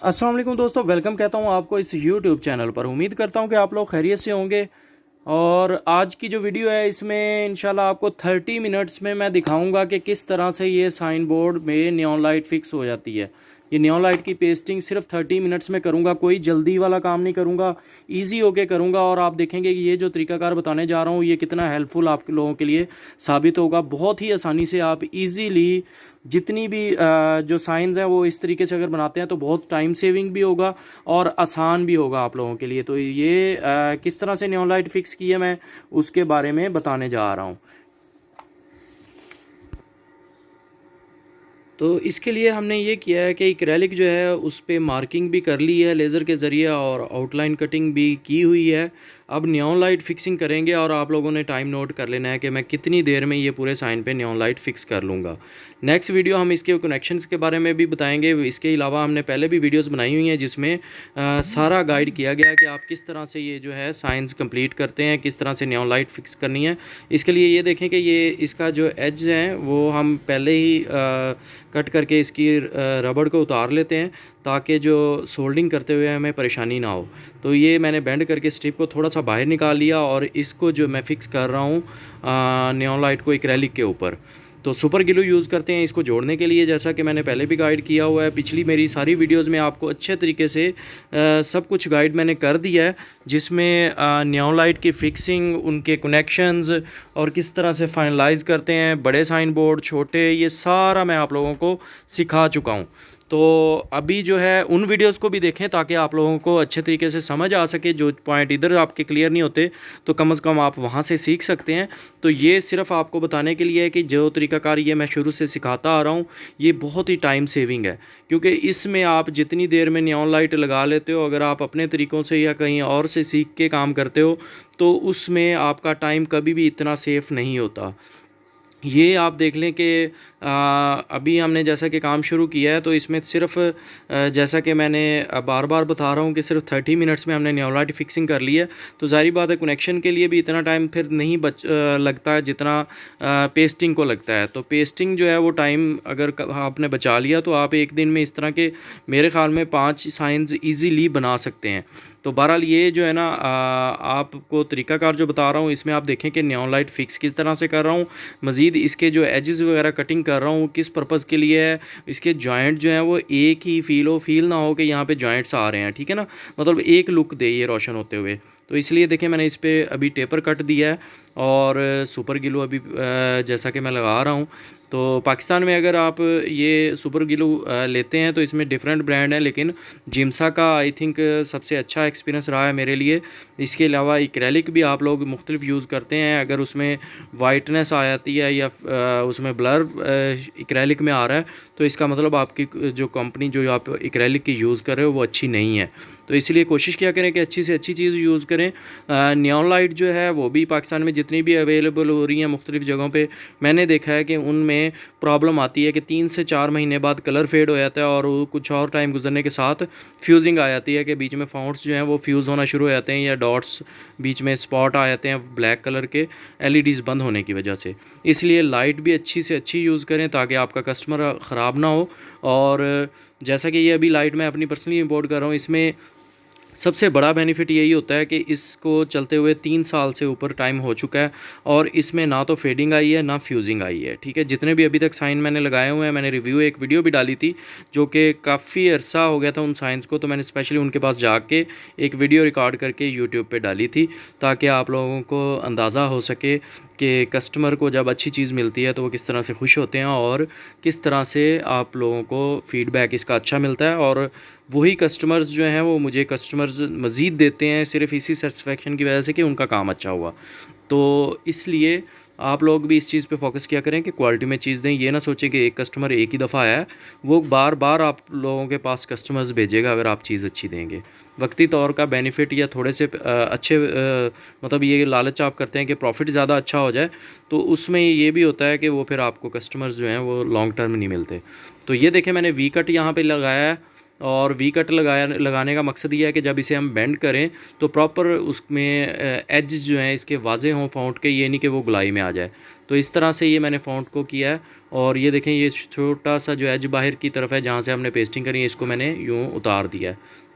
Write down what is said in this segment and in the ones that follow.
अस्सलाम वालेकुम दोस्तों, वेलकम कहता हूँ आपको इस यूट्यूब चैनल पर। उम्मीद करता हूँ कि आप लोग खैरियत से होंगे। और आज की जो वीडियो है इसमें इंशाल्लाह आपको 30 मिनट्स में मैं दिखाऊंगा कि किस तरह से ये साइन बोर्ड में नियॉन लाइट फिक्स हो जाती है। ये नियॉन लाइट की पेस्टिंग सिर्फ 30 मिनट्स में करूंगा, कोई जल्दी वाला काम नहीं करूंगा, इजी होके करूंगा। और आप देखेंगे कि ये जो तरीकाकार बताने जा रहा हूँ ये कितना हेल्पफुल आप लोगों के लिए साबित होगा। बहुत ही आसानी से आप इजीली जितनी भी जो साइंस हैं वो इस तरीके से अगर बनाते हैं तो बहुत टाइम सेविंग भी होगा और आसान भी होगा आप लोगों के लिए। तो ये किस तरह से नियॉन लाइट फिक्स की है मैं उसके बारे में बताने जा रहा हूँ। तो इसके लिए हमने ये किया है कि एक्रेलिक जो है उस पर मार्किंग भी कर ली है लेज़र के ज़रिए और आउटलाइन कटिंग भी की हुई है। अब नियॉन लाइट फिक्सिंग करेंगे और आप लोगों ने टाइम नोट कर लेना है कि मैं कितनी देर में ये पूरे साइन पे नियॉन लाइट फिक्स कर लूँगा। नेक्स्ट वीडियो हम इसके कनेक्शंस के बारे में भी बताएंगे। इसके अलावा हमने पहले भी वीडियोस बनाई हुई हैं जिसमें सारा गाइड किया गया है कि आप किस तरह से ये जो है साइंस कंप्लीट करते हैं, किस तरह से नियॉन लाइट फिक्स करनी है। इसके लिए ये देखें कि ये इसका जो एज है वो हम पहले ही कट करके इसकी रबड़ को उतार लेते हैं ताकि जो सोल्डिंग करते हुए हमें परेशानी ना हो। तो ये मैंने बेंड करके स्ट्रिप को थोड़ा सा बाहर निकाल लिया और इसको जो मैं फ़िक्स कर रहा हूँ नियॉन लाइट को एक्रेलिक के ऊपर। तो सुपर ग्लू यूज़ करते हैं इसको जोड़ने के लिए, जैसा कि मैंने पहले भी गाइड किया हुआ है। पिछली मेरी सारी वीडियोस में आपको अच्छे तरीके से सब कुछ गाइड मैंने कर दिया है, जिसमें नियॉन लाइट की फ़िक्सिंग, उनके कनेक्शंस और किस तरह से फाइनलाइज करते हैं, बड़े साइन बोर्ड, छोटे, ये सारा मैं आप लोगों को सिखा चुका हूँ। तो अभी जो है उन वीडियोस को भी देखें ताकि आप लोगों को अच्छे तरीके से समझ आ सके। जो पॉइंट इधर आपके क्लियर नहीं होते तो कम से कम आप वहाँ से सीख सकते हैं। तो ये सिर्फ आपको बताने के लिए है कि जो तरीकाकार ये मैं शुरू से सिखाता आ रहा हूँ ये बहुत ही टाइम सेविंग है, क्योंकि इसमें आप जितनी देर में नियॉन लाइट लगा लेते हो, अगर आप अपने तरीक़ों से या कहीं और से सीख के काम करते हो तो उसमें आपका टाइम कभी भी इतना सेफ़ नहीं होता। ये आप देख लें कि अभी हमने जैसा कि काम शुरू किया है तो इसमें सिर्फ जैसा कि मैंने बार बार बता रहा हूँ कि सिर्फ 30 मिनट्स में हमने नियॉन लाइट फिक्सिंग कर ली है। तो ज़ाहिर बात है कनेक्शन के लिए भी इतना टाइम फिर नहीं लगता है जितना पेस्टिंग को लगता है। तो पेस्टिंग जो है वो टाइम अगर आपने बचा लिया तो आप एक दिन में इस तरह के मेरे ख़्याल में 5 साइंस ईजीली बना सकते हैं। तो बहरहाल ये जो है ना आपको तरीकाकार जो बता रहा हूँ इसमें आप देखें कि नियॉन लाइट फिक्स किस तरह से कर रहा हूँ। मज़ीद इसके जो एजेस वगैरह कटिंग कर रहा हूँ किस पर्पज़ के लिए है, इसके जॉइंट जो हैं वो एक ही फील ना हो कि यहाँ पे जॉइंट्स आ रहे हैं, ठीक है ना, मतलब एक लुक दे ये रोशन होते हुए। तो इसलिए देखें मैंने इस पर अभी टेपर कट दिया है और सुपर ग्लू अभी जैसा कि मैं लगा रहा हूँ। तो पाकिस्तान में अगर आप ये सुपर ग्लू लेते हैं तो इसमें डिफरेंट ब्रांड हैं, लेकिन जिम्सा का आई थिंक सबसे अच्छा एक्सपीरियंस रहा है मेरे लिए। इसके अलावा एक्रेलिक भी आप लोग मुख्तलिफ यूज़ करते हैं। अगर उसमें वाइटनेस आ जाती है या उसमें ब्लर एक्रेलिक में आ रहा है तो इसका मतलब आपकी जो कंपनी जो आप एक्रेलिक की यूज़ कर रहे हो वो अच्छी नहीं है। तो इसलिए कोशिश किया करें कि अच्छी से अच्छी चीज़ यूज़ करें। नियॉन लाइट जो है वो भी पाकिस्तान में जितनी भी अवेलेबल हो रही हैं मुख्तलिफ़ जगहों पे, मैंने देखा है कि उनमें प्रॉब्लम आती है कि 3 से 4 महीने बाद कलर फेड हो जाता है और कुछ और टाइम गुजरने के साथ फ्यूजिंग आ जाती है कि बीच में फाउंट्स जो हैं वो फ्यूज़ होना शुरू हो जाते हैं या डॉट्स बीच में स्पॉट आ जाते हैं ब्लैक कलर के एलईडीज़ बंद होने की वजह से। इसलिए लाइट भी अच्छी से अच्छी यूज़ करें ताकि आपका कस्टमर ख़राब ना हो। और जैसा कि ये अभी लाइट मैं अपनी पर्सनली इंपोर्ट कर रहा हूँ, इसमें सबसे बड़ा बेनिफिट यही होता है कि इसको चलते हुए 3 साल से ऊपर टाइम हो चुका है और इसमें ना तो फेडिंग आई है ना फ्यूजिंग आई है, ठीक है। जितने भी अभी तक साइन मैंने लगाए हुए हैं, मैंने रिव्यू एक वीडियो भी डाली थी जो कि काफ़ी अरसा हो गया था उन साइंस को, तो मैंने स्पेशली उनके पास जाके एक वीडियो रिकॉर्ड करके यूट्यूब पे डाली थी ताकि आप लोगों को अंदाज़ा हो सके कि कस्टमर को जब अच्छी चीज़ मिलती है तो वो किस तरह से खुश होते हैं और किस तरह से आप लोगों को फ़ीडबैक इसका अच्छा मिलता है। और वही कस्टमर्स जो हैं वो मुझे कस्टमर्स मज़ीद देते हैं सिर्फ इसी सेटिस्फेक्शन की वजह से कि उनका काम अच्छा हुआ। तो इसलिए आप लोग भी इस चीज़ पे फोकस किया करें कि क्वालिटी में चीज़ दें। ये ना सोचें कि एक कस्टमर एक ही दफ़ा आया है, वो बार बार आप लोगों के पास कस्टमर्स भेजेगा अगर आप चीज़ अच्छी देंगे। वक्ती तौर का बेनिफिट या थोड़े से अच्छे मतलब ये लालच आप करते हैं कि प्रॉफिट ज़्यादा अच्छा हो जाए, तो उसमें ये भी होता है कि वो फिर आपको कस्टमर्स जो हैं वो लॉन्ग टर्म नहीं मिलते। तो ये देखें मैंने वी कट यहाँ पर लगाया है और वी कट लगाने का मकसद ये है कि जब इसे हम बेंड करें तो प्रॉपर उसमें एज जो हैं इसके वाजे हों फाउंट के, ये नहीं कि वो गुलाई में आ जाए। तो इस तरह से ये मैंने फ़ॉन्ट को किया है। और ये देखें, ये छोटा सा जो एज बाहर की तरफ है जहाँ से हमने पेस्टिंग करी है, इसको मैंने यूँ उतार दिया है।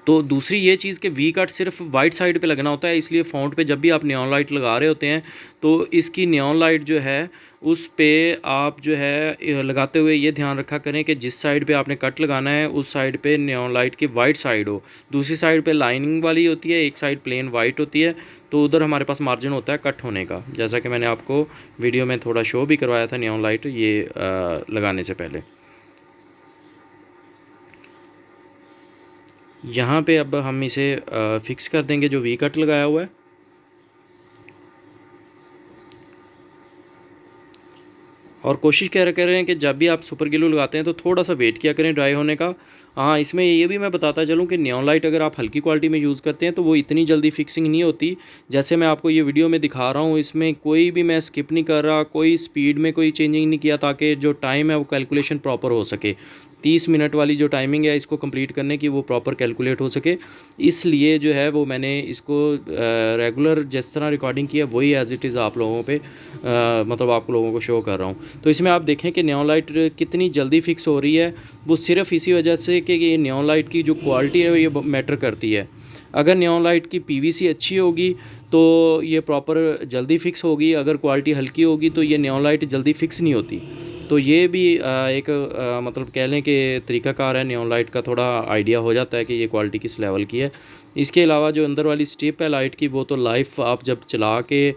तो दूसरी ये चीज़ कि वी कट सिर्फ वाइट साइड पे लगना होता है, इसलिए फ़ॉन्ट पे जब भी आप नियॉन लाइट लगा रहे होते हैं तो इसकी नियॉन लाइट जो है उस पे आप जो है लगाते हुए ये ध्यान रखा करें कि जिस साइड पे आपने कट लगाना है उस साइड पे नियॉन लाइट की वाइट साइड हो, दूसरी साइड पे लाइनिंग वाली होती है, एक साइड प्लेन वाइट होती है, तो उधर हमारे पास मार्जिन होता है कट होने का, जैसा कि मैंने आपको वीडियो में थोड़ा शो भी करवाया था नियॉन लाइट ये लगाने से पहले। यहाँ पे अब हम इसे फिक्स कर देंगे जो वी कट लगाया हुआ है। और कोशिश कर रहे हैं कि जब भी आप सुपर ग्लू लगाते हैं तो थोड़ा सा वेट किया करें ड्राई होने का। हाँ, इसमें ये भी मैं बताता चलूँ कि नियॉन लाइट अगर आप हल्की क्वालिटी में यूज़ करते हैं तो वो इतनी जल्दी फिक्सिंग नहीं होती। जैसे मैं आपको ये वीडियो में दिखा रहा हूँ, इसमें कोई भी मैं स्किप नहीं कर रहा, कोई स्पीड में कोई चेंजिंग नहीं किया ताकि जो टाइम है वो कैलकुलेशन प्रॉपर हो सके। 30 मिनट वाली जो टाइमिंग है इसको कंप्लीट करने की वो प्रॉपर कैलकुलेट हो सके, इसलिए जो है वो मैंने इसको रेगुलर जिस तरह रिकॉर्डिंग की है वही एज़ इट इज़ आप लोगों पे मतलब आप लोगों को शो कर रहा हूँ। तो इसमें आप देखें कि नियॉन लाइट कितनी जल्दी फिक्स हो रही है, वो सिर्फ इसी वजह से कि ये नियॉन लाइट की जो क्वालिटी है ये मैटर करती है। अगर नियॉन लाइट की पीवीसी अच्छी होगी तो ये प्रॉपर जल्दी फिक्स होगी, अगर क्वालिटी हल्की होगी तो ये नियॉन लाइट जल्दी फिक्स नहीं होती। तो ये भी एक मतलब कह लें कि तरीक़ाकार है, नियॉन लाइट का थोड़ा आइडिया हो जाता है कि ये क्वालिटी किस लेवल की है। इसके अलावा जो अंदर वाली स्ट्रिप है लाइट की वो तो लाइफ आप जब चला के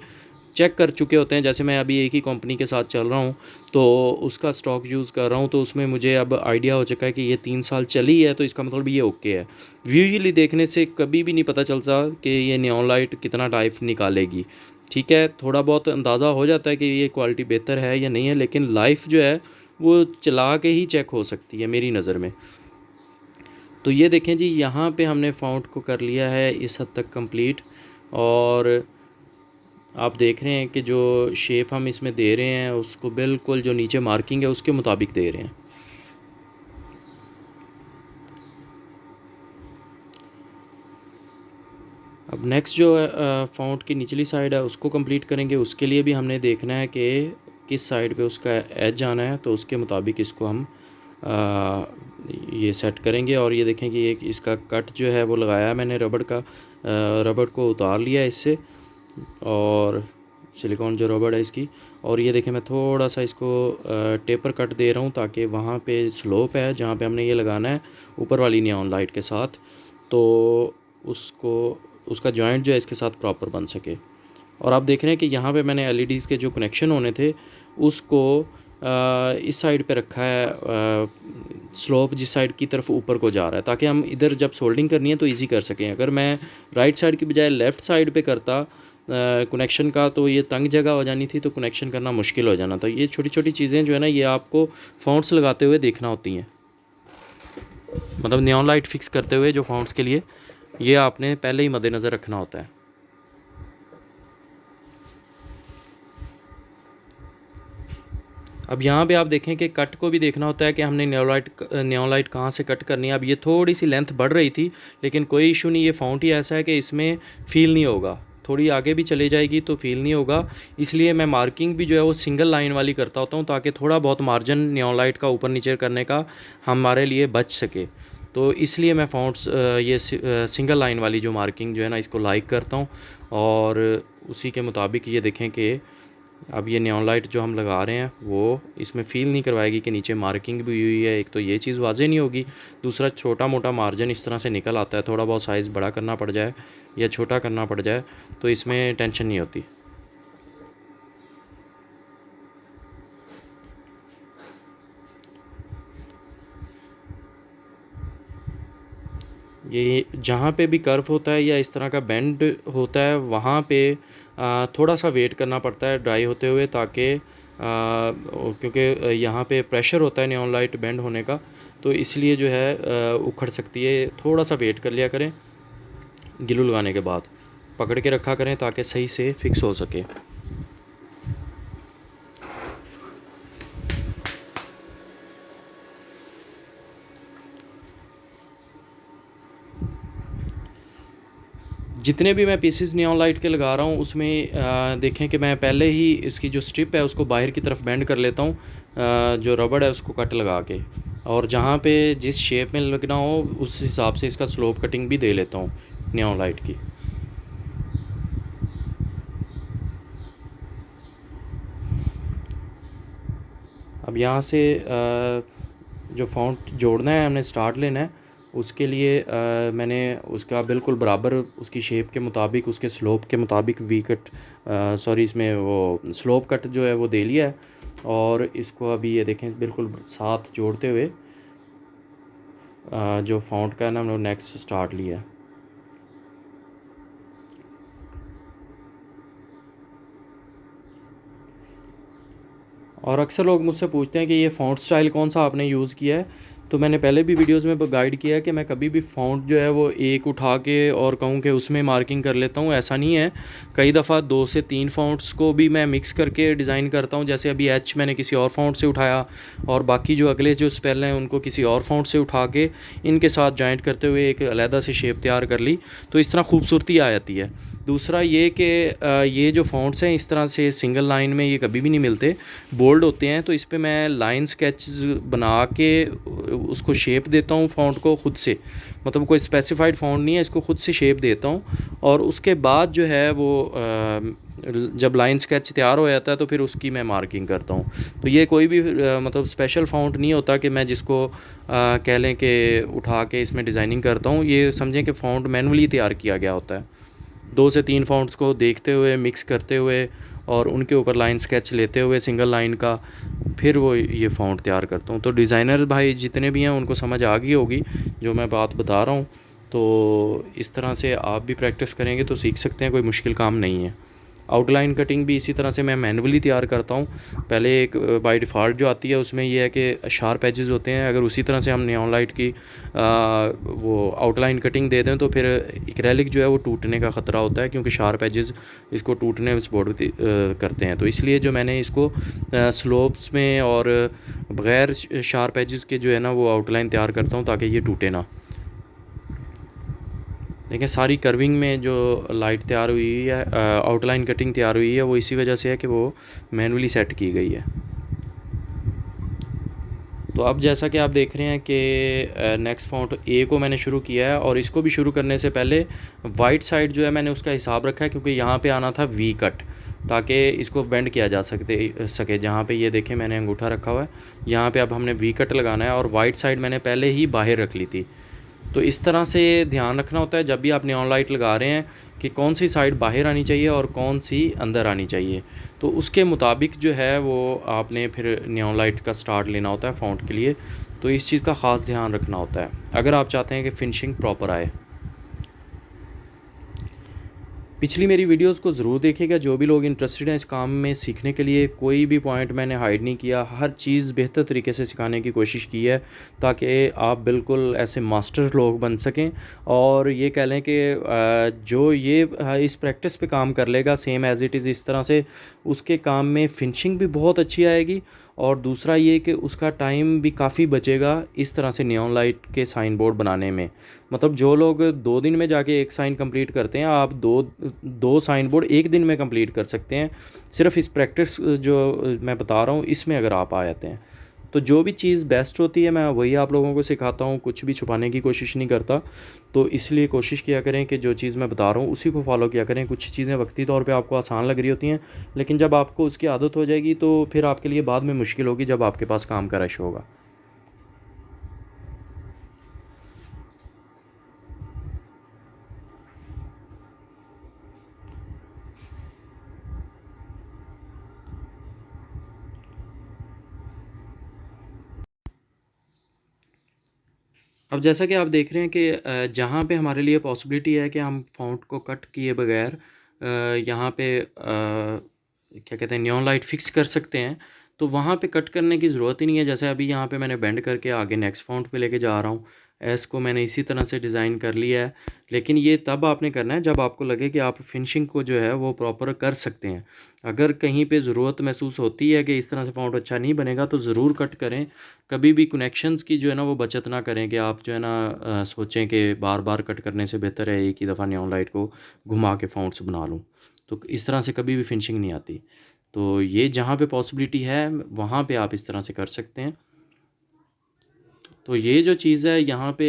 चेक कर चुके होते हैं, जैसे मैं अभी एक ही कंपनी के साथ चल रहा हूँ तो उसका स्टॉक यूज़ कर रहा हूँ, तो उसमें मुझे अब आइडिया हो चुका है कि ये 3 साल चली है, तो इसका मतलब ये ओके है। विजुअली देखने से कभी भी नहीं पता चलता कि ये नियॉन लाइट कितना लाइफ निकालेगी। ठीक है, थोड़ा बहुत अंदाज़ा हो जाता है कि ये क्वालिटी बेहतर है या नहीं है, लेकिन लाइफ जो है वो चला के ही चेक हो सकती है मेरी नज़र में। तो ये देखें जी, यहाँ पे हमने फ़ॉन्ट को कर लिया है इस हद तक कंप्लीट, और आप देख रहे हैं कि जो शेप हम इसमें दे रहे हैं उसको बिल्कुल जो नीचे मार्किंग है उसके मुताबिक दे रहे हैं। अब नेक्स्ट जो फ़ॉन्ट की निचली साइड है उसको कंप्लीट करेंगे, उसके लिए भी हमने देखना है कि किस साइड पे उसका एज जाना है, तो उसके मुताबिक इसको हम ये सेट करेंगे। और ये देखें कि एक इसका कट जो है वो लगाया है मैंने रबड़ का, रबड़ को उतार लिया है इससे, और सिलिकॉन जो रबड़ है इसकी। और ये देखें मैं थोड़ा सा इसको टेपर कट दे रहा हूँ ताकि वहाँ पे स्लोप है जहाँ पे हमने ये लगाना है ऊपर वाली नियॉन लाइट के साथ, तो उसको उसका जॉइंट जो है इसके साथ प्रॉपर बन सके। और आप देख रहे हैं कि यहाँ पे मैंने एलईडीज़ के जो कनेक्शन होने थे उसको इस साइड पे रखा है, स्लोप जिस साइड की तरफ ऊपर को जा रहा है, ताकि हम इधर जब सोल्डिंग करनी है तो इजी कर सकें। अगर मैं राइट साइड की बजाय लेफ़्ट साइड पे करता कनेक्शन का तो ये तंग जगह हो जानी थी, तो कनेक्शन करना मुश्किल हो जाना था। ये छोटी छोटी चीज़ें जो है ना ये आपको फ़ॉन्ट्स लगाते हुए देखना होती हैं, मतलब नियॉन लाइट फिक्स करते हुए जो फ़ॉन्ट्स के लिए ये आपने पहले ही मद्देनज़र रखना होता है। अब यहाँ पे आप देखें कि कट को भी देखना होता है कि हमने नियॉन लाइट कहाँ से कट करनी है। अब ये थोड़ी सी लेंथ बढ़ रही थी, लेकिन कोई इशू नहीं, ये फ़ॉन्ट ही ऐसा है कि इसमें फ़ील नहीं होगा, थोड़ी आगे भी चले जाएगी तो फ़ील नहीं होगा। इसलिए मैं मार्किंग भी जो है वो सिंगल लाइन वाली करता होता हूँ, ताकि थोड़ा बहुत मार्जिन नियॉन लाइट का ऊपर नीचे करने का हमारे लिए बच सके। तो इसलिए मैं फ़ॉन्ट्स ये सिंगल लाइन वाली जो मार्किंग जो है ना इसको लाइक करता हूँ, और उसी के मुताबिक ये देखें कि अब ये नियॉन लाइट जो हम लगा रहे हैं वो इसमें फ़ील नहीं करवाएगी कि नीचे मार्किंग भी हुई है। एक तो ये चीज़ वाज़ेह नहीं होगी, दूसरा छोटा मोटा मार्जिन इस तरह से निकल आता है, थोड़ा बहुत साइज़ बड़ा करना पड़ जाए या छोटा करना पड़ जाए तो इसमें टेंशन नहीं होती। ये जहाँ पे भी कर्व होता है या इस तरह का बेंड होता है वहाँ पे थोड़ा सा वेट करना पड़ता है ड्राई होते हुए, ताकि क्योंकि यहाँ पे प्रेशर होता है नियॉन लाइट बेंड होने का, तो इसलिए जो है उखड़ सकती है। थोड़ा सा वेट कर लिया करें, ग्लू लगाने के बाद पकड़ के रखा करें ताकि सही से फिक्स हो सके। जितने भी मैं पीसेस नियॉन लाइट के लगा रहा हूँ उसमें देखें कि मैं पहले ही इसकी जो स्ट्रिप है उसको बाहर की तरफ बेंड कर लेता हूँ, जो रबड़ है उसको कट लगा के, और जहाँ पे जिस शेप में लगना हो उस हिसाब से इसका स्लोप कटिंग भी दे लेता हूँ नियॉन लाइट की। अब यहाँ से जो फ़ॉन्ट जोड़ना है हमने स्टार्ट लेना है, उसके लिए मैंने उसका बिल्कुल बराबर उसकी शेप के मुताबिक उसके स्लोप के मुताबिक वी कट सॉरी इसमें वो स्लोप कट जो है वो दे लिया है। और इसको अभी ये देखें बिल्कुल साथ जोड़ते हुए जो फ़ॉन्ट का है ना हमने नेक्स्ट स्टार्ट लिया है। और अक्सर लोग मुझसे पूछते हैं कि ये फ़ॉन्ट स्टाइल कौन सा आपने यूज़ किया है, तो मैंने पहले भी वीडियोस में गाइड किया है कि मैं कभी भी फ़ॉन्ट जो है वो एक उठा के और कहूँ कि उसमें मार्किंग कर लेता हूँ, ऐसा नहीं है। कई दफ़ा 2 से 3 फ़ॉन्ट्स को भी मैं मिक्स करके डिज़ाइन करता हूँ। जैसे अभी एच मैंने किसी और फ़ॉन्ट से उठाया और बाकी जो अगले जो स्पेल हैं उनको किसी और फ़ॉन्ट से उठा के इनके साथ जॉइंट करते हुए एक अलहदा से शेप तैयार कर ली, तो इस तरह खूबसूरती आ जाती है। दूसरा ये कि ये जो फ़ॉन्ट्स हैं इस तरह से सिंगल लाइन में ये कभी भी नहीं मिलते, बोल्ड होते हैं। तो इस पे मैं लाइन स्केच बना के उसको शेप देता हूँ फ़ॉन्ट को खुद से, मतलब कोई स्पेसिफाइड फ़ॉन्ट नहीं है, इसको खुद से शेप देता हूँ। और उसके बाद जो है वो जब लाइन स्केच तैयार हो जाता है तो फिर उसकी मैं मार्किंग करता हूँ। तो ये कोई भी मतलब स्पेशल फ़ॉन्ट नहीं होता कि मैं जिसको कह लें कि उठा के इसमें डिज़ाइनिंग करता हूँ। ये समझें कि फ़ॉन्ट मैनुअली तैयार किया गया होता है। 2 से 3 फ़ॉन्ट्स को देखते हुए मिक्स करते हुए और उनके ऊपर लाइन स्केच लेते हुए सिंगल लाइन का, फिर वो ये फ़ॉन्ट तैयार करता हूँ। तो डिज़ाइनर भाई जितने भी हैं उनको समझ आ गई होगी जो मैं बात बता रहा हूँ। तो इस तरह से आप भी प्रैक्टिस करेंगे तो सीख सकते हैं, कोई मुश्किल काम नहीं है। आउटलाइन कटिंग भी इसी तरह से मैं मैनुअली तैयार करता हूँ। पहले एक बाय डिफ़ॉल्ट जो आती है उसमें ये है कि शार्प एजेस होते हैं, अगर उसी तरह से हम नियॉन लाइट की वो आउटलाइन कटिंग दे दें तो फिर एक्रेलिक जो है वो टूटने का ख़तरा होता है, क्योंकि शार्प एजेस इसको टूटने में सपोर्ट करते हैं। तो इसलिए जो मैंने इसको स्लोप्स में और बग़ैर शार्प एजेस के जो है ना वो आउटलाइन तैयार करता हूँ ताकि ये टूटे ना। देखें सारी कर्विंग में जो लाइट तैयार हुई है, आउटलाइन कटिंग तैयार हुई है, वो इसी वजह से है कि वो मैनुअली सेट की गई है। तो अब जैसा कि आप देख रहे हैं कि नेक्स्ट फ़ॉन्ट ए को मैंने शुरू किया है, और इसको भी शुरू करने से पहले वाइट साइड जो है मैंने उसका हिसाब रखा है, क्योंकि यहाँ पे आना था वी कट, ताकि इसको बेंड किया जा सके। जहाँ पे ये देखें मैंने अंगूठा रखा हुआ है, यहाँ पे अब हमने वी कट लगाना है, और वाइट साइड मैंने पहले ही बाहर रख ली थी। तो इस तरह से ध्यान रखना होता है जब भी आप नियॉन लाइट लगा रहे हैं कि कौन सी साइड बाहर आनी चाहिए और कौन सी अंदर आनी चाहिए। तो उसके मुताबिक जो है वो आपने फिर नियॉन लाइट का स्टार्ट लेना होता है फ़ॉन्ट के लिए। तो इस चीज़ का ख़ास ध्यान रखना होता है अगर आप चाहते हैं कि फिनिशिंग प्रॉपर आए। पिछली मेरी वीडियोस को ज़रूर देखिएगा, जो भी लोग इंटरेस्टेड हैं इस काम में सीखने के लिए। कोई भी पॉइंट मैंने हाइड नहीं किया, हर चीज़ बेहतर तरीके से सिखाने की कोशिश की है ताकि आप बिल्कुल ऐसे मास्टर लोग बन सकें। और ये कह लें कि जो ये इस प्रैक्टिस पे काम कर लेगा सेम एज़ इट इज़ इस तरह से, उसके काम में फिनिशिंग भी बहुत अच्छी आएगी। और दूसरा ये कि उसका टाइम भी काफ़ी बचेगा इस तरह से नियॉन लाइट के साइन बोर्ड बनाने में। मतलब जो लोग 2 दिन में जाके एक साइन कंप्लीट करते हैं, आप दो साइन बोर्ड एक दिन में कंप्लीट कर सकते हैं, सिर्फ इस प्रैक्टिस जो मैं बता रहा हूँ इसमें अगर आप आ जाते हैं। तो जो भी चीज़ बेस्ट होती है मैं वही आप लोगों को सिखाता हूँ, कुछ भी छुपाने की कोशिश नहीं करता। तो इसलिए कोशिश किया करें कि जो चीज़ मैं बता रहा हूँ उसी को फॉलो किया करें। कुछ चीज़ें वक्ती तौर पे आपको आसान लग रही होती हैं, लेकिन जब आपको उसकी आदत हो जाएगी तो फिर आपके लिए बाद में मुश्किल होगी जब आपके पास काम का रश होगा। अब जैसा कि आप देख रहे हैं कि जहाँ पे हमारे लिए पॉसिबिलिटी है कि हम फ़ॉन्ट को कट किए बगैर यहाँ पे क्या कहते हैं नियॉन लाइट फिक्स कर सकते हैं, तो वहाँ पे कट करने की ज़रूरत ही नहीं है। जैसे अभी यहाँ पे मैंने बेंड करके आगे नेक्स्ट फ़ॉन्ट पे लेके जा रहा हूँ। एस को मैंने इसी तरह से डिज़ाइन कर लिया है। लेकिन ये तब आपने करना है जब आपको लगे कि आप फिनिशिंग को जो है वो प्रॉपर कर सकते हैं। अगर कहीं पे ज़रूरत महसूस होती है कि इस तरह से फ़ॉन्ट अच्छा नहीं बनेगा तो ज़रूर कट करें। कभी भी कनेक्शंस की जो है ना वो बचत ना करें कि आप जो है ना सोचें कि बार बार कट करने से बेहतर है एक ही दफ़ा नियॉन लाइट को घुमा के फ़ॉन्ट्स बना लूँ। तो इस तरह से कभी भी फिनिशिंग नहीं आती। तो ये जहाँ पे पॉसिबिलिटी है वहाँ पे आप इस तरह से कर सकते हैं। तो ये जो चीज़ है यहाँ पे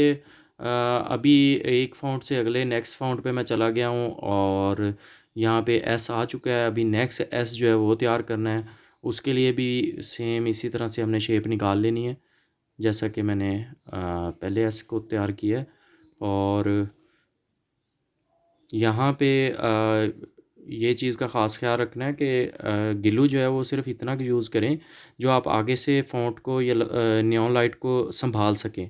अभी एक फ़ॉन्ट से अगले नेक्स्ट फ़ॉन्ट पे मैं चला गया हूँ और यहाँ पे एस आ चुका है। अभी नेक्स्ट एस जो है वो तैयार करना है। उसके लिए भी सेम इसी तरह से हमने शेप निकाल लेनी है जैसा कि मैंने पहले एस को तैयार किया है। और यहाँ पे ये चीज़ का ख़ास ख्याल रखना है कि ग्लू जो है वो सिर्फ इतना की यूज़ करें जो आप आगे से फ़ॉन्ट को या नियॉन लाइट को संभाल सकें।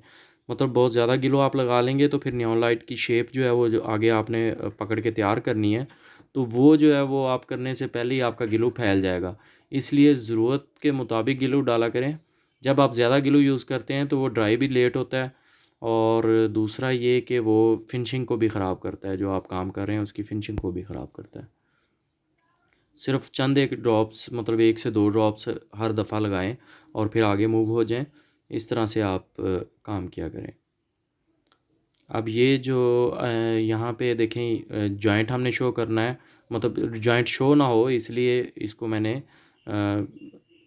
मतलब बहुत ज़्यादा ग्लू आप लगा लेंगे तो फिर नियॉन लाइट की शेप जो है वो जो आगे आपने पकड़ के तैयार करनी है तो वो जो है वो आप करने से पहले ही आपका ग्लू फैल जाएगा। इसलिए ज़रूरत के मुताबिक ग्लू डाला करें। जब आप ज़्यादा ग्लू यूज़ करते हैं तो वो ड्राई भी लेट होता है और दूसरा ये कि वो फिनिशिंग को भी ख़राब करता है, जो आप काम कर रहे हैं उसकी फिनिशिंग को भी ख़राब करता है। सिर्फ चंद एक ड्रॉप्स मतलब 1 से 2 ड्रॉप्स हर दफ़ा लगाएं और फिर आगे मूव हो जाएं। इस तरह से आप काम किया करें। अब ये जो यहाँ पे देखें जॉइंट हमने शो करना है, मतलब जॉइंट शो ना हो इसलिए इसको मैंने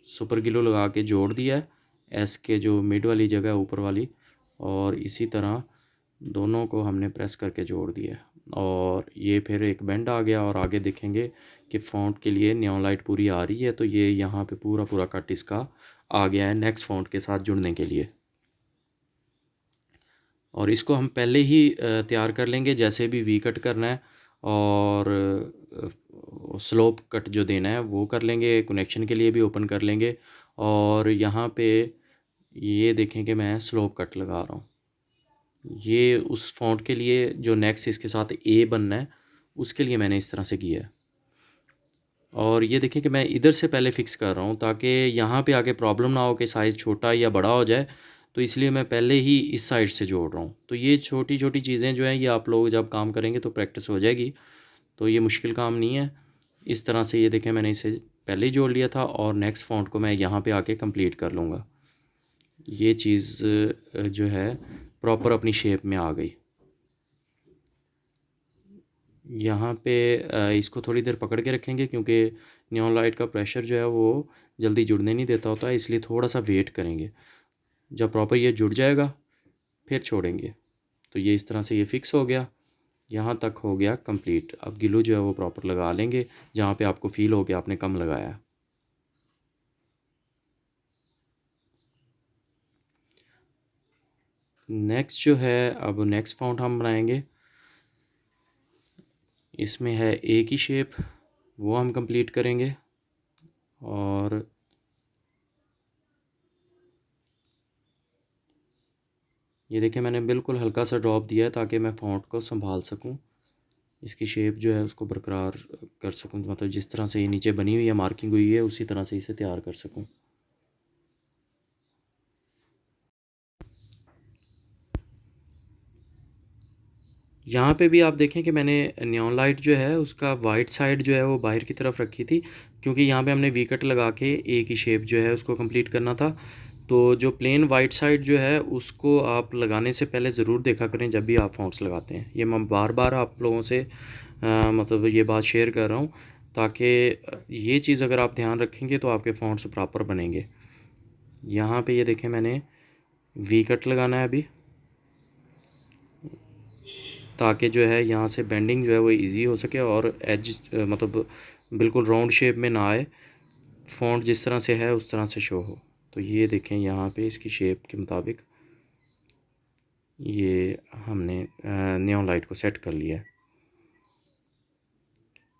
सुपर ग्लू लगा के जोड़ दिया है एस के जो मिड वाली जगह है ऊपर वाली, और इसी तरह दोनों को हमने प्रेस करके जोड़ दिया है और ये फिर एक बेंड आ गया। और आगे देखेंगे कि फ़ॉन्ट के लिए नियॉन लाइट पूरी आ रही है तो ये यहाँ पे पूरा पूरा कट इसका आ गया है नेक्स्ट फ़ॉन्ट के साथ जुड़ने के लिए। और इसको हम पहले ही तैयार कर लेंगे जैसे भी वी कट करना है और स्लोप कट जो देना है वो कर लेंगे, कनेक्शन के लिए भी ओपन कर लेंगे। और यहाँ पे ये देखें कि मैं स्लोप कट लगा रहा हूँ, ये उस फ़ॉन्ट के लिए जो नेक्स्ट इसके साथ ए बनना है उसके लिए मैंने इस तरह से किया है। और ये देखें कि मैं इधर से पहले फ़िक्स कर रहा हूँ ताकि यहाँ पे आके प्रॉब्लम ना हो कि साइज़ छोटा या बड़ा हो जाए, तो इसलिए मैं पहले ही इस साइड से जोड़ रहा हूँ। तो ये छोटी छोटी चीज़ें जो हैं ये आप लोग जब काम करेंगे तो प्रैक्टिस हो जाएगी, तो ये मुश्किल काम नहीं है। इस तरह से ये देखें मैंने इसे पहले ही जोड़ लिया था और नेक्स्ट फ़ॉन्ट को मैं यहाँ पे आके कंप्लीट कर लूँगा। ये चीज़ जो है प्रॉपर अपनी शेप में आ गई। यहाँ पे इसको थोड़ी देर पकड़ के रखेंगे क्योंकि नियॉन लाइट का प्रेशर जो है वो जल्दी जुड़ने नहीं देता होता है, इसलिए थोड़ा सा वेट करेंगे। जब प्रॉपर ये जुड़ जाएगा फिर छोड़ेंगे। तो ये इस तरह से ये फ़िक्स हो गया, यहाँ तक हो गया कंप्लीट। अब ग्लू जो है वो प्रॉपर लगा लेंगे जहाँ पे आपको फ़ील हो कि आपने कम लगाया। नेक्स्ट जो है अब नेक्स्ट फ़ॉन्ट हम बनाएंगे, इसमें है ए की शेप, वो हम कंप्लीट करेंगे। और ये देखिए मैंने बिल्कुल हल्का सा ड्रॉप दिया है ताकि मैं फ़ॉन्ट को संभाल सकूं, इसकी शेप जो है उसको बरकरार कर सकूं, मतलब जिस तरह से ये नीचे बनी हुई है मार्किंग हुई है उसी तरह से इसे तैयार कर सकूं। यहाँ पे भी आप देखें कि मैंने नियॉन लाइट जो है उसका वाइट साइड जो है वो बाहर की तरफ रखी थी क्योंकि यहाँ पे हमने वी कट लगा के ए की शेप जो है उसको कंप्लीट करना था। तो जो प्लेन वाइट साइड जो है उसको आप लगाने से पहले ज़रूर देखा करें जब भी आप फ़ॉन्ट्स लगाते हैं। ये मैं बार बार आप लोगों से मतलब ये बात शेयर कर रहा हूँ ताकि ये चीज़ अगर आप ध्यान रखेंगे तो आपके फ़ॉन्ट्स प्रॉपर बनेंगे। यहाँ पे ये देखें मैंने वी कट लगाना है अभी ताकि जो है यहाँ से बेंडिंग जो है वो इजी हो सके और एज मतलब बिल्कुल राउंड शेप में ना आए, फ़ॉन्ट जिस तरह से है उस तरह से शो हो। तो ये देखें यहाँ पे इसकी शेप के मुताबिक ये हमने नियॉन लाइट को सेट कर लिया है।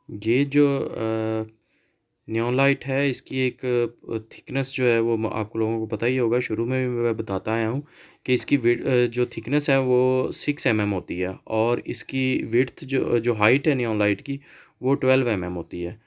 ये जो नियॉन लाइट है इसकी एक थिकनेस जो है वो आप लोगों को पता ही होगा, शुरू में भी मैं बताता आया हूँ कि इसकी जो थिकनेस है वो 6 mm होती है और इसकी विड्थ जो हाइट है नियॉन लाइट की वो 12 mm होती है।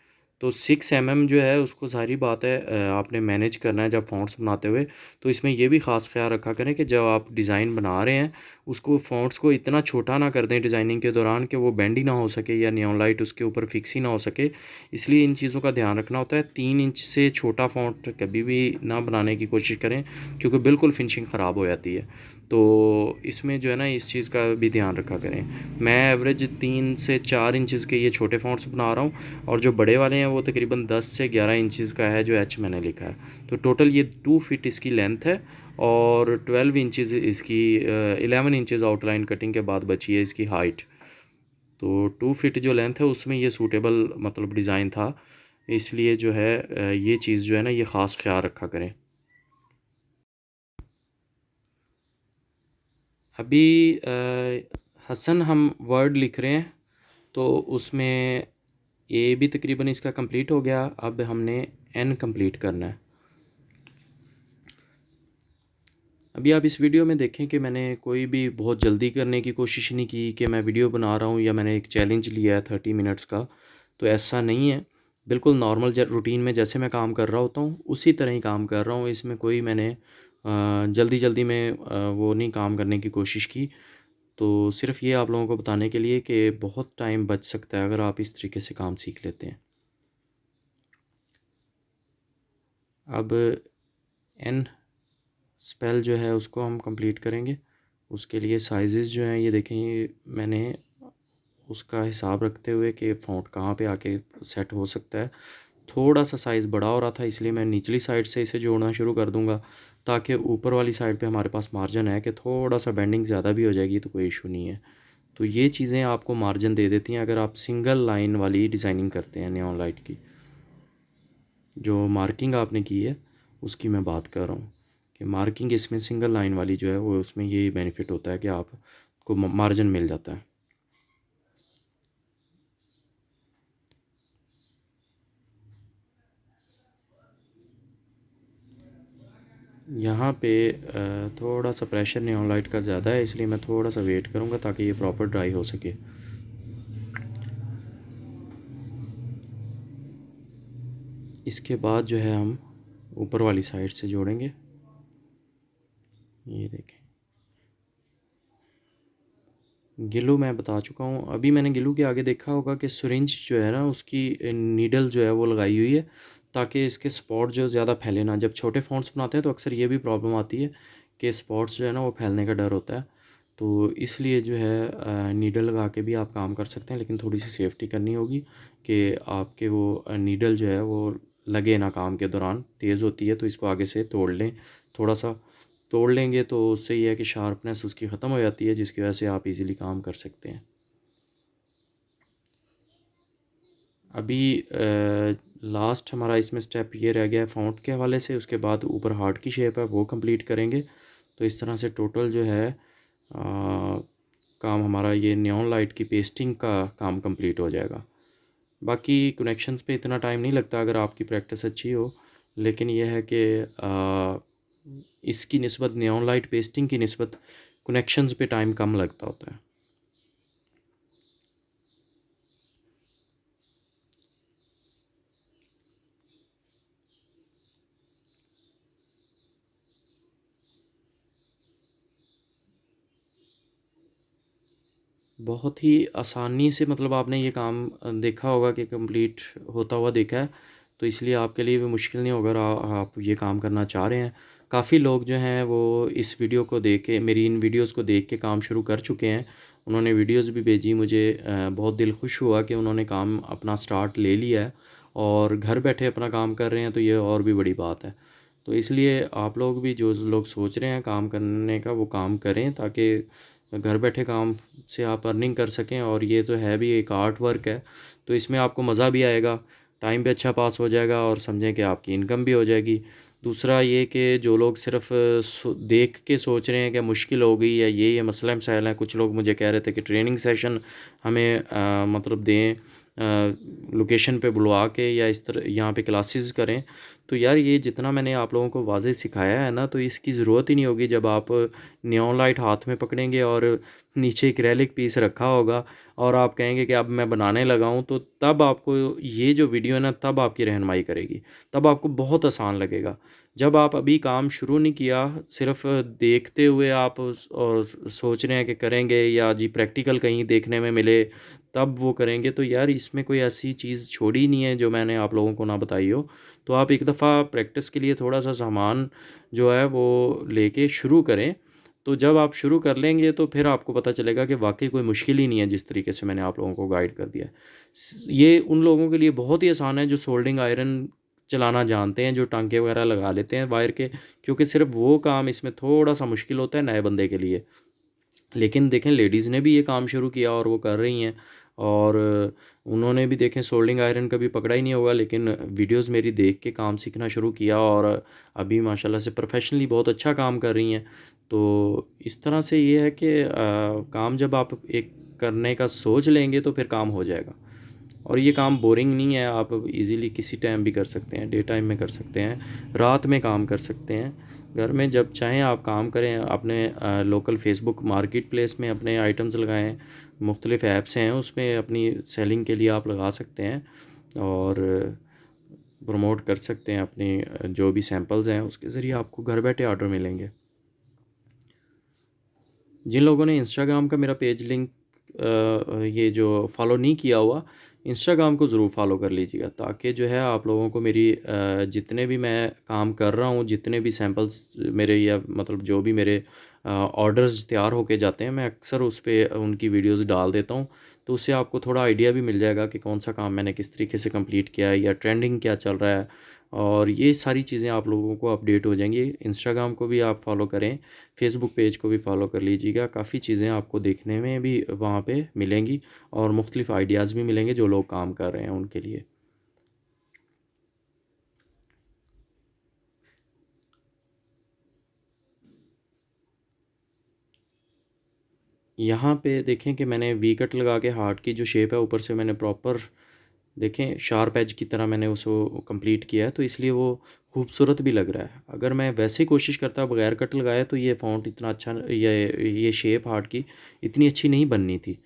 तो 6 mm जो है उसको सारी बात है आपने मैनेज करना है जब फ़ॉन्ट्स बनाते हुए। तो इसमें ये भी ख़ास ख्याल रखा करें कि जब आप डिज़ाइन बना रहे हैं उसको फ़ॉन्ट्स को इतना छोटा ना कर दें डिज़ाइनिंग के दौरान कि वो बेंड ही ना हो सके या नियॉन लाइट उसके ऊपर फिक्स ही ना हो सके। इसलिए इन चीज़ों का ध्यान रखना होता है। 3 इंच से छोटा फ़ॉन्ट कभी भी ना बनाने की कोशिश करें, क्योंकि बिल्कुल फिनिशिंग ख़राब हो जाती है। तो इसमें जो है ना इस चीज़ का भी ध्यान रखा करें। मैं एवरेज 3 से 4 इंचज़ के ये छोटे फ़ॉन्ट्स बना रहा हूँ, और जो बड़े वाले हैं वो तकरीबन 10 से 11 इंचज़ का है जो एच मैंने लिखा है। तो टोटल ये 2 फीट इसकी लेंथ है, और 12 इंचज़ इसकी 11 इंचज़ आउटलाइन कटिंग के बाद बची है इसकी हाइट। तो 2 फीट जो लेंथ है उसमें ये सूटेबल मतलब डिज़ाइन था, इसलिए जो है ये चीज़ जो है ना ये ख़ास ख्याल रखा करें। अभी हसन हम वर्ड लिख रहे हैं, तो उसमें ए भी तकरीबन इसका कंप्लीट हो गया। अब हमने एन कंप्लीट करना है। अभी आप इस वीडियो में देखें कि मैंने कोई भी बहुत जल्दी करने की कोशिश नहीं की कि मैं वीडियो बना रहा हूँ या मैंने एक चैलेंज लिया है 30 मिनट्स का। तो ऐसा नहीं है, बिल्कुल नॉर्मल रूटीन में जैसे मैं काम कर रहा होता हूँ उसी तरह ही काम कर रहा हूँ। इसमें कोई मैंने जल्दी जल्दी में वो नहीं काम करने की कोशिश की। तो सिर्फ़ ये आप लोगों को बताने के लिए कि बहुत टाइम बच सकता है अगर आप इस तरीके से काम सीख लेते हैं। अब एन स्पेल जो है उसको हम कंप्लीट करेंगे। उसके लिए साइज़ेस जो हैं ये देखें, ये मैंने उसका हिसाब रखते हुए कि फ़ॉन्ट कहाँ पे आके सेट हो सकता है। थोड़ा सा साइज़ बड़ा हो रहा था, इसलिए मैं निचली साइड से इसे जोड़ना शुरू कर दूंगा, ताकि ऊपर वाली साइड पे हमारे पास मार्जिन है कि थोड़ा सा बेंडिंग ज़्यादा भी हो जाएगी तो कोई इशू नहीं है। तो ये चीज़ें आपको मार्जिन दे देती हैं अगर आप सिंगल लाइन वाली डिज़ाइनिंग करते हैं नियॉन लाइट की। जो मार्किंग आपने की है उसकी मैं बात कर रहा हूँ कि मार्किंग इसमें सिंगल लाइन वाली जो है वो उसमें ये बेनिफिट होता है कि आपको मार्जिन मिल जाता है। यहाँ पे थोड़ा सा प्रेशर नियॉन लाइट का ज़्यादा है, इसलिए मैं थोड़ा सा वेट करूँगा ताकि ये प्रॉपर ड्राई हो सके। इसके बाद जो है हम ऊपर वाली साइड से जोड़ेंगे। ये देखें, गिलू मैं बता चुका हूँ। अभी मैंने गिलू के आगे देखा होगा कि सिरिंज जो है ना उसकी नीडल जो है वो लगाई हुई है, ताकि इसके स्पॉट जो ज़्यादा फैले ना। जब छोटे फ़ॉन्ट्स बनाते हैं तो अक्सर ये भी प्रॉब्लम आती है कि स्पॉट्स जो है ना वो फैलने का डर होता है। तो इसलिए जो है नीडल लगा के भी आप काम कर सकते हैं, लेकिन थोड़ी सी सेफ्टी करनी होगी कि आपके वो नीडल जो है वो लगे ना काम के दौरान। तेज़ होती है तो इसको आगे से तोड़ लें, थोड़ा सा तोड़ लेंगे तो उससे ये है कि शार्पनेस उसकी ख़त्म हो जाती है, जिसकी वजह से आप इजीली काम कर सकते हैं। अभी लास्ट हमारा इसमें स्टेप ये रह गया है फ़ॉन्ट के हवाले से। उसके बाद ऊपर हार्ट की शेप है वो कंप्लीट करेंगे। तो इस तरह से टोटल जो है काम हमारा ये नियॉन लाइट की पेस्टिंग का काम कंप्लीट हो जाएगा। बाकी कनेक्शंस पे इतना टाइम नहीं लगता अगर आपकी प्रैक्टिस अच्छी हो, लेकिन यह है कि इसकी निस्बत नियॉन लाइट पेस्टिंग की निस्बत कनेक्शंस पे टाइम कम लगता होता है। बहुत ही आसानी से मतलब आपने ये काम देखा होगा कि कंप्लीट होता हुआ देखा है, तो इसलिए आपके लिए भी मुश्किल नहीं होगा अगर आप ये काम करना चाह रहे हैं। काफ़ी लोग जो हैं वो इस वीडियो को देख के, मेरी इन वीडियोस को देख के काम शुरू कर चुके हैं। उन्होंने वीडियोस भी भेजी मुझे। बहुत दिल खुश हुआ कि उन्होंने काम अपना स्टार्ट ले लिया है और घर बैठे अपना काम कर रहे हैं, तो ये और भी बड़ी बात है। तो इसलिए आप लोग भी, जो लोग सोच रहे हैं काम करने का, वो काम करें ताकि घर बैठे काम से आप अर्निंग कर सकें। और ये तो है भी एक आर्ट वर्क है, तो इसमें आपको मज़ा भी आएगा, टाइम भी अच्छा पास हो जाएगा और समझें कि आपकी इनकम भी हो जाएगी। दूसरा ये कि जो लोग सिर्फ देख के सोच रहे हैं कि मुश्किल हो गई या ये मसला मसाइल हैं। कुछ लोग मुझे कह रहे थे कि ट्रेनिंग सेशन हमें मतलब दें, लोकेशन पे बुलवा के, या इस तरह यहाँ पे क्लासेस करें। तो यार ये जितना मैंने आप लोगों को वाज़े सिखाया है ना, तो इसकी ज़रूरत ही नहीं होगी जब आप नियॉन लाइट हाथ में पकड़ेंगे और नीचे एक्रेलिक पीस रखा होगा और आप कहेंगे कि अब मैं बनाने लगा हूँ, तो तब आपको ये जो वीडियो है ना, तब आपकी रहनुमाई करेगी, तब आपको बहुत आसान लगेगा। जब आप अभी काम शुरू नहीं किया, सिर्फ देखते हुए आप और सोच रहे हैं कि करेंगे, या जी प्रैक्टिकल कहीं देखने में मिले तब वो करेंगे, तो यार इसमें कोई ऐसी चीज़ छोड़ी नहीं है जो मैंने आप लोगों को ना बताई हो। तो आप एक दफ़ा प्रैक्टिस के लिए थोड़ा सा सामान जो है वो लेके शुरू करें। तो जब आप शुरू कर लेंगे तो फिर आपको पता चलेगा कि वाकई कोई मुश्किल ही नहीं है, जिस तरीके से मैंने आप लोगों को गाइड कर दिया है। ये उन लोगों के लिए बहुत ही आसान है जो सोल्डिंग आयरन चलाना जानते हैं, जो टांके वगैरह लगा लेते हैं वायर के, क्योंकि सिर्फ वो काम इसमें थोड़ा सा मुश्किल होता है नए बंदे के लिए। लेकिन देखें, लेडीज़ ने भी ये काम शुरू किया और वो कर रही हैं, और उन्होंने भी देखें सोल्डिंग आयरन कभी पकड़ा ही नहीं होगा, लेकिन वीडियोस मेरी देख के काम सीखना शुरू किया और अभी माशाल्लाह से प्रोफेशनली बहुत अच्छा काम कर रही हैं। तो इस तरह से ये है कि काम जब आप एक करने का सोच लेंगे तो फिर काम हो जाएगा। और ये काम बोरिंग नहीं है, आप इजीली किसी टाइम भी कर सकते हैं, डे टाइम में कर सकते हैं, रात में काम कर सकते हैं, घर में जब चाहें आप काम करें। अपने लोकल फेसबुक मार्केट प्लेस में अपने आइटम्स लगाएं, मुख्तलिफ़ ऐप्स हैं उसमें अपनी सेलिंग के लिए आप लगा सकते हैं और प्रमोट कर सकते हैं अपनी जो भी सैंपल्स हैं, उसके ज़रिए आपको घर बैठे ऑर्डर मिलेंगे। जिन लोगों ने इंस्टाग्राम का मेरा पेज लिंक ये जो फॉलो नहीं किया हुआ, इंस्टाग्राम को ज़रूर फॉलो कर लीजिएगा, ताकि जो है आप लोगों को मेरी जितने भी मैं काम कर रहा हूँ, जितने भी सैंपल्स मेरे, या मतलब जो भी मेरे ऑर्डर्स तैयार होके जाते हैं, मैं अक्सर उस पे उनकी वीडियोस डाल देता हूँ। तो उससे आपको थोड़ा आइडिया भी मिल जाएगा कि कौन सा काम मैंने किस तरीके से कंप्लीट किया है, या ट्रेंडिंग क्या चल रहा है, और ये सारी चीज़ें आप लोगों को अपडेट हो जाएंगी। इंस्टाग्राम को भी आप फॉलो करें, फेसबुक पेज को भी फॉलो कर लीजिएगा, काफ़ी चीज़ें आपको देखने में भी वहाँ पे मिलेंगी और मुख्तलिफ़ आइडियाज़ भी मिलेंगे जो लोग काम कर रहे हैं उनके लिए। यहाँ पे देखें कि मैंने वी कट लगा के हार्ट की जो शेप है ऊपर से मैंने प्रॉपर, देखें शार्प एज की तरह मैंने उसको कंप्लीट किया है, तो इसलिए वो खूबसूरत भी लग रहा है। अगर मैं वैसे ही कोशिश करता बगैर कट लगाए तो ये फ़ॉन्ट इतना अच्छा, ये शेप हार्ट की इतनी अच्छी नहीं बननी थी।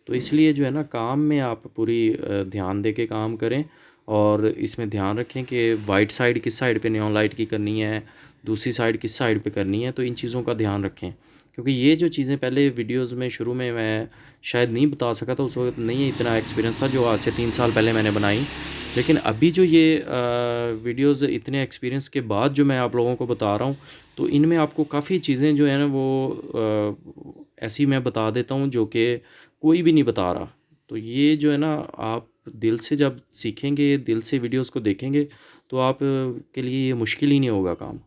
तो इसलिए जो है ना, काम में आप पूरी ध्यान दे के काम करें, और इसमें ध्यान रखें कि वाइट साइड किस साइड पे नियॉन लाइट की करनी है, दूसरी साइड किस साइड पे करनी है। तो इन चीज़ों का ध्यान रखें, क्योंकि ये जो चीज़ें पहले वीडियोस में शुरू में मैं शायद नहीं बता सका था, उस वक्त नहीं इतना एक्सपीरियंस था जो आज से 3 साल पहले मैंने बनाई। लेकिन अभी जो ये वीडियोस इतने एक्सपीरियंस के बाद जो मैं आप लोगों को बता रहा हूँ, तो इनमें आपको काफ़ी चीज़ें जो है ना वो ऐसी मैं बता देता हूँ जो कि कोई भी नहीं बता रहा। तो ये जो है ना, आप दिल से जब सीखेंगे, दिल से वीडियोस को देखेंगे, तो आप के लिए ये मुश्किल ही नहीं होगा काम।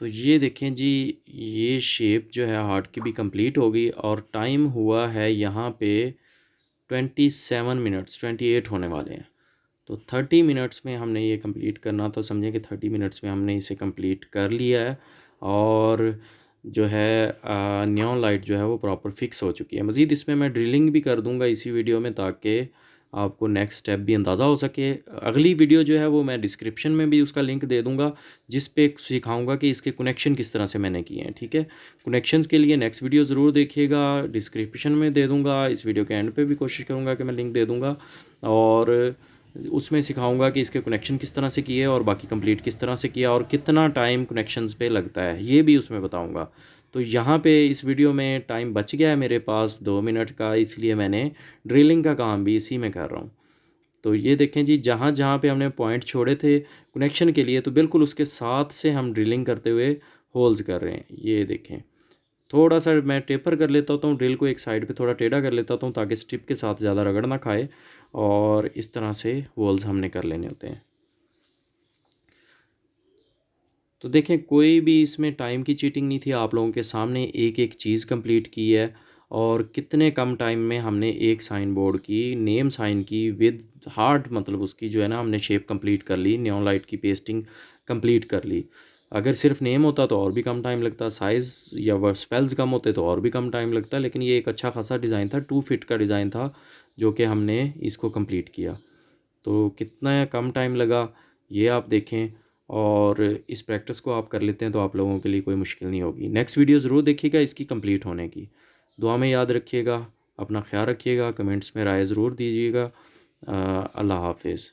तो ये देखें जी, ये शेप जो है हार्ट की भी कंप्लीट हो गई, और टाइम हुआ है यहाँ पे 27 मिनट्स, 28 होने वाले हैं। तो 30 मिनट्स में हमने ये कंप्लीट करना, तो समझें कि 30 मिनट्स में हमने इसे कंप्लीट कर लिया है, और जो है नियॉन लाइट जो है वो प्रॉपर फिक्स हो चुकी है। मज़ीद इसमें मैं ड्रिलिंग भी कर दूंगा इसी वीडियो में, ताकि आपको नेक्स्ट स्टेप भी अंदाज़ा हो सके। अगली वीडियो जो है वो मैं डिस्क्रिप्शन में भी उसका लिंक दे दूंगा, जिस पे सिखाऊंगा कि इसके कनेक्शन किस तरह से मैंने किए हैं। ठीक है, कनेक्शंस के लिए नेक्स्ट वीडियो ज़रूर देखिएगा, डिस्क्रिप्शन में दे दूंगा, इस वीडियो के एंड पे भी कोशिश करूंगा कि मैं लिंक दे दूंगा, और उसमें सिखाऊंगा कि इसके कनेक्शन किस तरह से किए और बाकी कंप्लीट किस तरह से किया, और कितना टाइम कनेक्शंस पे लगता है ये भी उसमें बताऊंगा। तो यहाँ पे इस वीडियो में टाइम बच गया है मेरे पास 2 मिनट का, इसलिए मैंने ड्रिलिंग का काम भी इसी में कर रहा हूँ। तो ये देखें जी, जहाँ जहाँ पे हमने पॉइंट छोड़े थे कनेक्शन के लिए, तो बिल्कुल उसके साथ से हम ड्रिलिंग करते हुए होल्स कर रहे हैं। ये देखें, थोड़ा सा मैं टेपर कर लेता हूँ ड्रिल को, एक साइड पे थोड़ा टेढ़ा कर लेता हूँ ताकि स्टिप के साथ ज़्यादा रगड़ ना खाए, और इस तरह से होल्स हमने कर लेने होते हैं। तो देखें, कोई भी इसमें टाइम की चीटिंग नहीं थी, आप लोगों के सामने एक एक चीज़ कंप्लीट की है, और कितने कम टाइम में हमने एक साइन बोर्ड की नेम साइन की विद हार्ट, मतलब उसकी जो है ना हमने शेप कंप्लीट कर ली, नियॉन लाइट की पेस्टिंग कंप्लीट कर ली। अगर सिर्फ नेम होता तो और भी कम टाइम लगता, साइज़ या वर्ड स्पेल्स कम होते तो और भी कम टाइम लगता, लेकिन ये एक अच्छा खासा डिज़ाइन था, 2 फीट का डिज़ाइन था जो कि हमने इसको कंप्लीट किया। तो कितना कम टाइम लगा ये आप देखें, और इस प्रैक्टिस को आप कर लेते हैं तो आप लोगों के लिए कोई मुश्किल नहीं होगी। नेक्स्ट वीडियो ज़रूर देखिएगा इसकी कंप्लीट होने की। दुआ में याद रखिएगा, अपना ख्याल रखिएगा, कमेंट्स में राय ज़रूर दीजिएगा। अल्लाह हाफिज़।